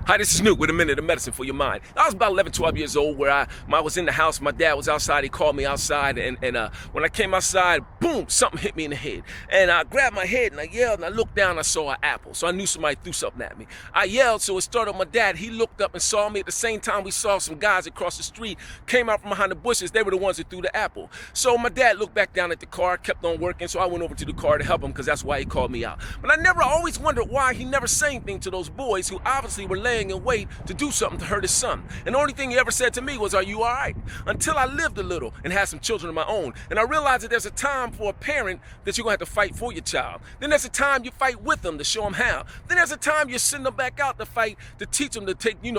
Hi, this is Newt with a minute of medicine for your mind. I was about 11, 12 years old where I was in the house. My dad was outside. He called me outside. And when I came outside, boom, something hit me in the head. And I grabbed my head and I yelled and I looked down and I saw an apple. So I knew somebody threw something at me. I yelled, so it startled my dad. He looked up and saw me. At the same time, we saw some guys across the street came out from behind the bushes. They were the ones that threw the apple. So my dad looked back down at the car, kept on working. So I went over to the car to help him because that's why he called me out. But I always wondered why he never said anything to those boys who obviously were laying in wait to do something to hurt his son. And the only thing he ever said to me was, "Are you all right?" Until I lived a little and had some children of my own. And I realized that there's a time for a parent that you're gonna have to fight for your child. Then there's a time you fight with them to show them how. Then there's a time you send them back out to fight to teach them to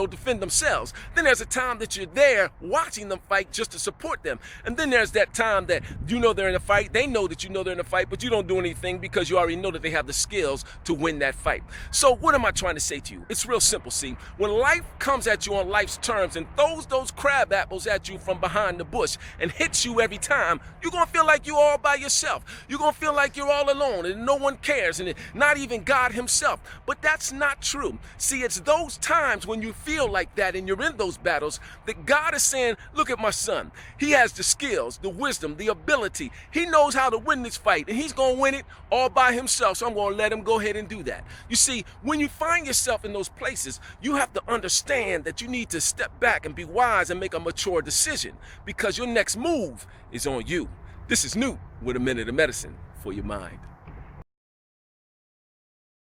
defend themselves. Then there's a time that you're there watching them fight just to support them. And then there's that time that they're in a fight, they know that they're in a fight, but you don't do anything because you already know that they have the skills to win that fight. So what am I trying to say to you? It's real simple, see. When life comes at you on life's terms and throws those crab apples at you from behind the bush and hits you every time, you're gonna feel like you're all by yourself. You're gonna feel like you're all alone and no one cares, and not even God himself. But that's not true. See, it's those times when you feel like that and you're in those battles that God is saying, look at my son. He has the skills, the wisdom, the ability. He knows how to win this fight and he's gonna win it all by himself. So I'm gonna let him go ahead and do that. You see, when you find yourself in those places, you have to understand that you need to step back and be wise and make a mature decision because your next move is on you. This is Newt with a minute of medicine for your mind.